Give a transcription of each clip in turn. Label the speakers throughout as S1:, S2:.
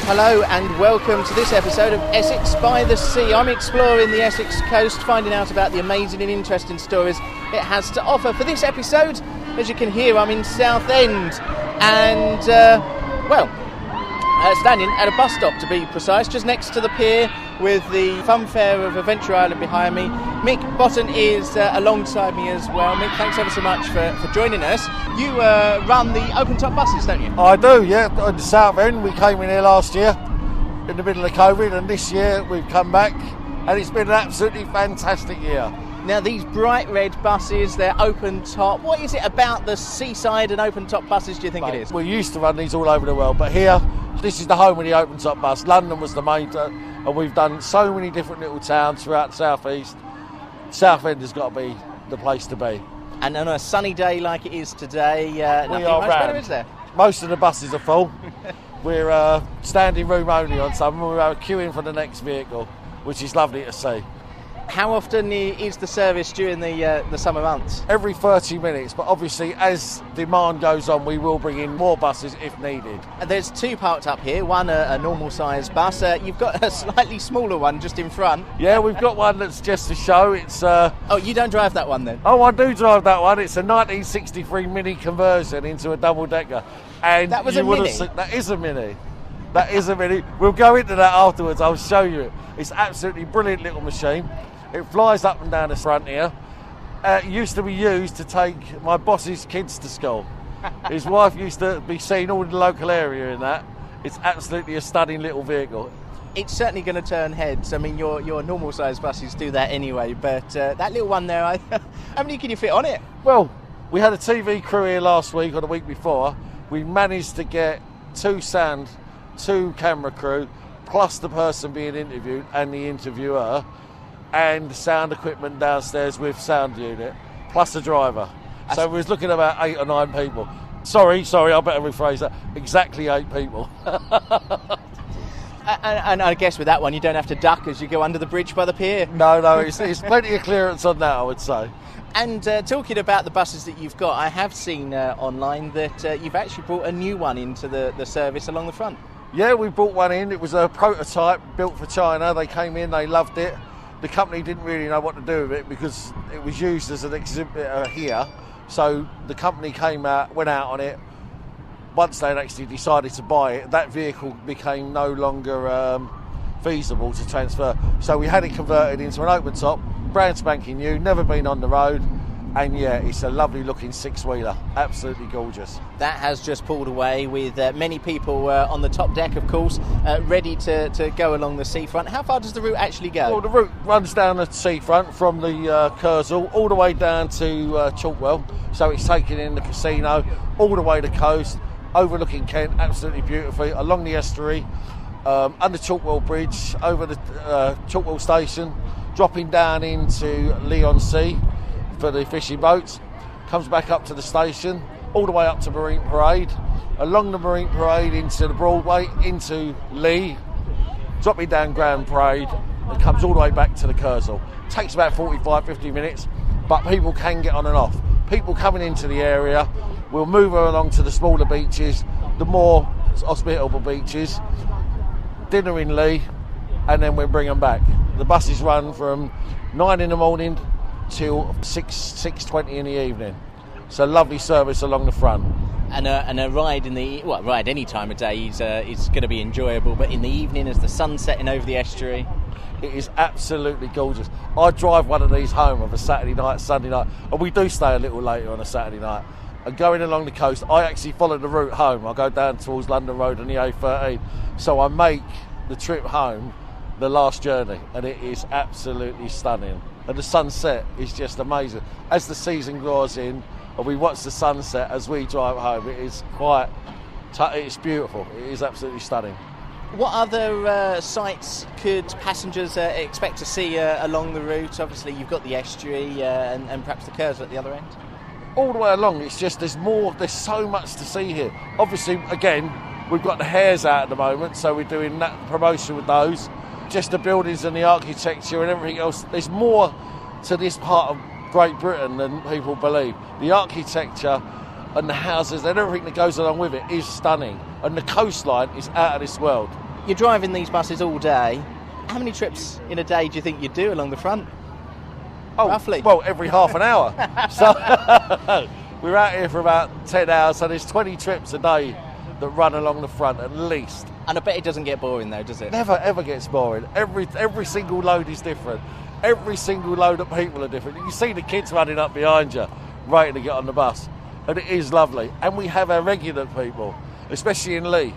S1: Hello and welcome to this episode of Essex by the Sea. I'm exploring the Essex coast, finding out about the amazing and interesting stories it has to offer. For this episode, as you can hear, I'm in Southend and, standing at a bus stop to be precise, just next to the pier with the funfair of Adventure Island behind me. Mick Botton is alongside me as well. Mick, thanks ever so much for joining us. You run the open-top buses, don't you?
S2: I do, yeah. At the Southend, we came in here last year in the middle of COVID, and this year we've come back, and it's been an absolutely fantastic year.
S1: Now, these bright red buses, they're open-top. What is it about the seaside and open-top buses do you think it is?
S2: We used to run these all over the world, but here, this is the home of the open-top bus. London was the main, and we've done so many different little towns throughout the southeast. Southend has got to be the place to be.
S1: And on a sunny day like it is today, nothing much better, is there?
S2: Most of the buses are full. We're standing room only on some. We're queuing for the next vehicle, which is lovely to see.
S1: How often is the service during the summer months?
S2: Every 30 minutes, but obviously as demand goes on, we will bring in more buses if needed.
S1: There's two parked up here, one a normal sized bus. You've got a slightly smaller one just in front.
S2: Yeah, we've got one that's just a show. It's
S1: Oh, you don't drive that one then?
S2: Oh, I do drive that one. It's a 1963 Mini conversion into a double-decker. And
S1: that was a Mini?
S2: That is a Mini. That is a Mini. We'll go into that afterwards. I'll show you it. It's absolutely brilliant little machine. It flies up and down the front here. It used to be used to take my boss's kids to school. His wife used to be seen all in the local area in that. It's absolutely a stunning little vehicle.
S1: It's certainly going to turn heads. I mean, your normal sized buses do that anyway, but that little one there, how many can you fit on it?
S2: Well, we had a TV crew here last week or the week before. We managed to get two camera crew, plus the person being interviewed and the interviewer, and sound equipment downstairs with sound unit, plus a driver. So we was looking at about 8 or 9 people. Sorry, I better rephrase that. Exactly 8 people.
S1: And I guess with that one, you don't have to duck as you go under the bridge by the pier.
S2: No, it's plenty of clearance on that, I would say.
S1: And talking about the buses that you've got, I have seen online that you've actually brought a new one into the service along the front.
S2: Yeah, we brought one in. It was a prototype built for China. They came in, they loved it. The company didn't really know what to do with it because it was used as an exhibit here. So the company went out on it. Once they'd actually decided to buy it, that vehicle became no longer feasible to transfer. So we had it converted into an open top, brand spanking new, never been on the road. And yeah, it's a lovely looking 6-wheeler, absolutely gorgeous.
S1: That has just pulled away with many people on the top deck, of course, ready to go along the seafront. How far does the route actually go?
S2: Well, the route runs down the seafront from the Kersal all the way down to Chalkwell. So it's taking in the casino, all the way to the coast, overlooking Kent, absolutely beautifully, along the estuary, under Chalkwell Bridge, over the Chalkwell Station, dropping down into Leigh-on-Sea for the fishing boats, comes back up to the station, all the way up to Marine Parade, along the Marine Parade into the Broadway, into Leigh, dropping down Grand Parade, and comes all the way back to the Kersal. Takes about 45-50 minutes, but people can get on and off. People coming into the area will move along to the smaller beaches, the more hospitable beaches, dinner in Leigh, and then we'll bring them back. The buses run from 9 in the morning till 6:20 in the evening. So lovely service along the front.
S1: And a ride ride any time of day is going to be enjoyable, but in the evening as the sun's setting over the estuary,
S2: it is absolutely gorgeous. I drive one of these home of a Saturday night, Sunday night, and we do stay a little later on a Saturday night. And going along the coast, I actually follow the route home. I go down towards London Road and the A13, so I make the trip home the last journey, and it is absolutely stunning. And the sunset is just amazing. As the season draws in, and we watch the sunset as we drive home, it is it's beautiful. It is absolutely stunning.
S1: What other sights could passengers expect to see along the route? Obviously, you've got the estuary and perhaps the Kersal at the other end.
S2: All the way along, it's just there's so much to see here. Obviously, again, we've got the hares out at the moment, so we're doing that promotion with those. Just the buildings and the architecture and everything else. There's more to this part of Great Britain than people believe. The architecture and the houses and everything that goes along with it is stunning. And the coastline is out of this world.
S1: you're driving these buses all day. How many trips in a day do you think you do along the front? Roughly?
S2: Well, every half an hour. So we're out here for about 10 hours, so there's 20 trips a day that run along the front at least.
S1: And I bet it doesn't get boring though, does it?
S2: Never ever gets boring. Every single load is different. Every single load of people are different. You can see the kids running up behind you, waiting to get on the bus. And it is lovely. And we have our regular people, especially in Leigh.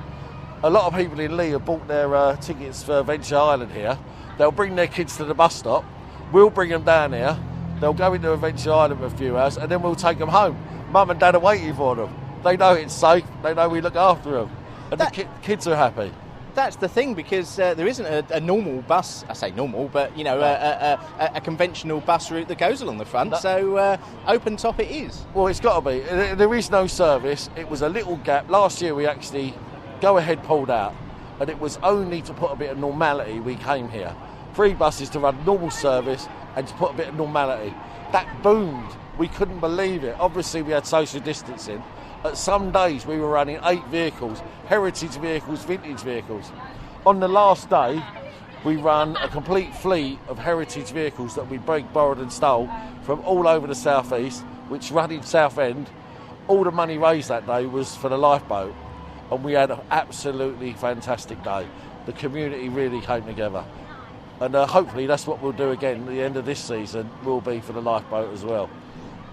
S2: A lot of people in Leigh have bought their tickets for Venture Island here. They'll bring their kids to the bus stop. We'll bring them down here. They'll go into Adventure Island for a few hours, and then we'll take them home. Mum and Dad are waiting for them. They know it's safe. They know we look after them. And the kids are happy.
S1: That's the thing, because there isn't a normal bus. I say normal, but a conventional bus route that goes along the front. So open top it is.
S2: Well, it's got to be. There is no service. It was a little gap. Last year we actually Go Ahead pulled out, and it was only to put a bit of normality we came here. 3 buses to run normal service and to put a bit of normality. That boomed. We couldn't believe it. Obviously we had social distancing. At some days we were running 8 vehicles, heritage vehicles, vintage vehicles. On the last day we ran a complete fleet of heritage vehicles that we borrowed and stole from all over the southeast, which ran in Southend. All the money raised that day was for the lifeboat, and we had an absolutely fantastic day. The community really came together. And hopefully that's what we'll do again at the end of this season, will be for the lifeboat as well.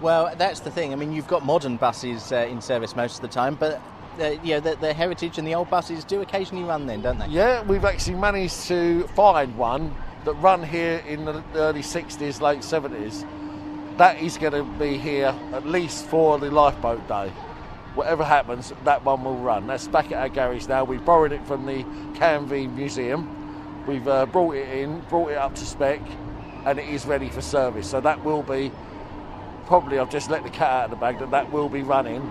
S1: Well, that's the thing. I mean, you've got modern buses in service most of the time, but the heritage and the old buses do occasionally run then, don't they?
S2: Yeah, we've actually managed to find one that run here in the early 60s, late 70s. That is going to be here at least for the lifeboat day. Whatever happens, that one will run. That's back at our garage now. We borrowed it from the Canvey Museum. We've brought it up to spec, and it is ready for service. So that will be, probably I've just let the cat out of the bag, that will be running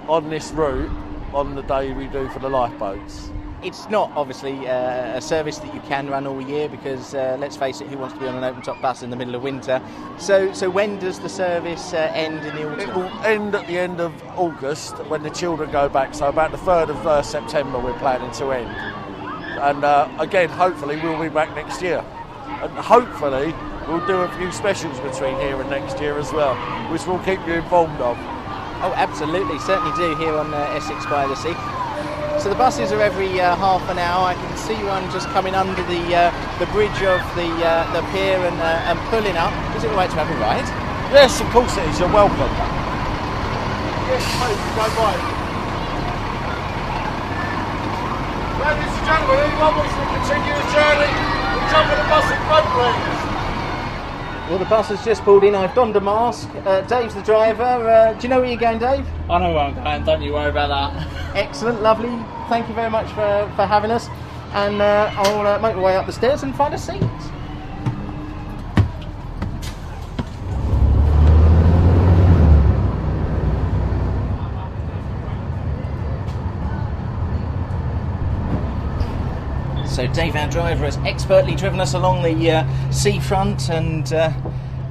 S2: on this route on the day we do for the lifeboats.
S1: It's not obviously a service that you can run all year, because let's face it, who wants to be on an open top bus in the middle of winter? So when does the service end in the autumn?
S2: It will end at the end of August when the children go back. So about the 3rd of September we're planning to end. And again, hopefully we'll be back next year. And hopefully we'll do a few specials between here and next year as well, which we'll keep you informed of.
S1: Oh, absolutely, certainly do, here on Essex by the Sea. So the buses are every half an hour. I can see one just coming under the bridge of the pier and pulling up. Is it all right to have a ride?
S2: Yes, of course it is. You're welcome. Yes, please, go by. Ladies and gentlemen, anyone wants to continue the journey, we'll jump on the bus in front, please.
S1: Well, the bus has just pulled in. I've donned a mask. Dave's the driver. Do you know where you're going, Dave?
S3: I know where I'm going, don't you worry about that.
S1: Excellent, lovely. Thank you very much for having us. And I'll make my way up the stairs and find a seat. So Dave, our driver, has expertly driven us along the seafront, and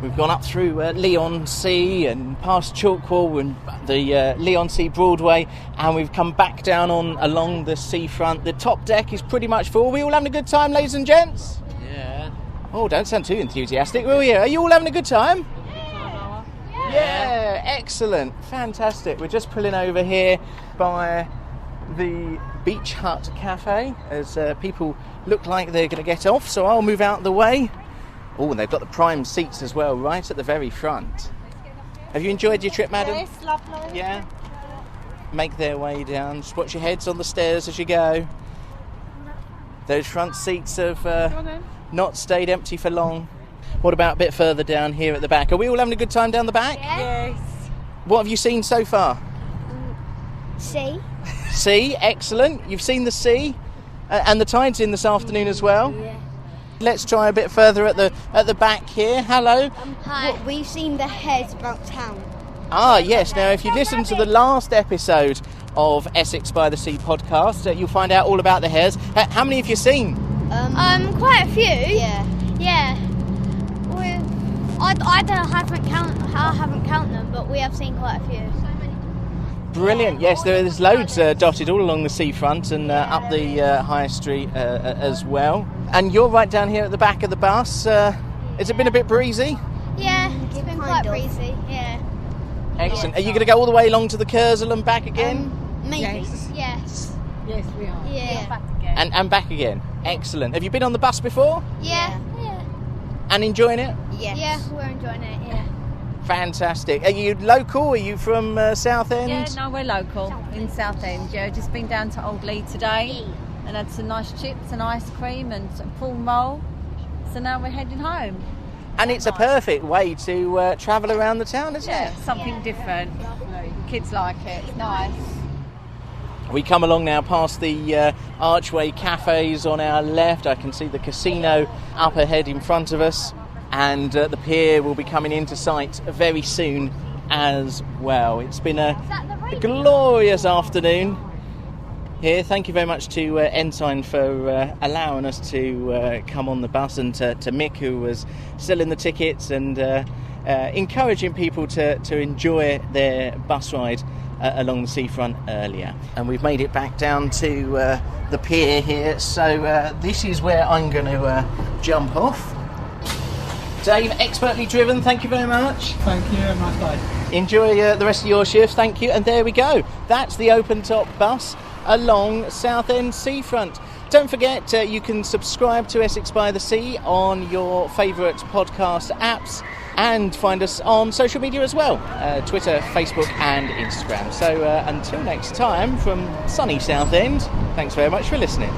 S1: we've gone up through Leigh-on-Sea and past Chalkwell and the Leigh-on-Sea Broadway, and we've come back down along the seafront. The top deck is pretty much full. Are we all having a good time, ladies and gents?
S3: Yeah.
S1: Oh, don't sound too enthusiastic, will you? Are you all having a good time? Yeah, excellent, fantastic. We're just pulling over here by the Beach Hut Cafe as people look like they're going to get off, so I'll move out the way. Oh, and they've got the prime seats as well, right at the very front. Have you enjoyed your trip, madam?
S4: Yes, lovely.
S1: Yeah? Make their way down. Just watch your heads on the stairs as you go. Those front seats have not stayed empty for long. What about a bit further down here at the back? Are we all having a good time down the back?
S4: Yes.
S1: What have you seen so far?
S4: Sea.
S1: Sea, excellent. You've seen the sea, and the tide's in this afternoon as well.
S4: Yeah.
S1: Let's try a bit further at the back here. Hello.
S4: Hi. We've seen the heads about town.
S1: Ah, yes. Now, if you listen to the last episode of Essex by the Sea podcast, you'll find out all about the hares. How many have you seen?
S4: Quite a few. Yeah. Yeah. I haven't counted them, but we have seen quite a few.
S1: Brilliant. Yes, there's loads dotted all along the seafront and up the High Street as well. And you're right down here at the back of the bus. Has it been a bit breezy?
S4: Yeah, it's been quite breezy. Yeah.
S1: Excellent. Are you going to go all the way along to the Kersal and back again?
S4: Maybe.
S5: Yes.
S4: Yes.
S5: Yes, we are.
S4: Yeah.
S5: Back again.
S1: And back again. Excellent. Have you been on the bus before?
S4: Yeah. Yeah.
S1: And enjoying it?
S4: Yes. Yeah, we're enjoying it. Yeah.
S1: Fantastic. Are you local? Are you from Southend?
S5: Yeah, no, we're local in Southend. Yeah, just been down to Old Leigh today and had some nice chips and ice cream and some prawn roll. So now we're heading home.
S1: And it's a perfect way to travel around the town, isn't
S5: Yeah,
S1: it?
S5: something different. Kids like it. It's nice.
S1: We come along now past the Archway cafes on our left. I can see the casino up ahead in front of us, and the pier will be coming into sight very soon as well. It's been a glorious afternoon here. Thank you very much to Ensign for allowing us to come on the bus, and to Mick, who was selling the tickets and encouraging people to enjoy their bus ride along the seafront earlier. And we've made it back down to the pier here, so this is where I'm going to jump off. Dave, expertly driven, thank you very much.
S3: Thank you, have a nice day.
S1: Enjoy the rest of your shifts, thank you. And there we go, that's the open top bus along Southend seafront. Don't forget, you can subscribe to Essex by the Sea on your favourite podcast apps, and find us on social media as well, Twitter, Facebook and Instagram. So until next time from sunny Southend, thanks very much for listening.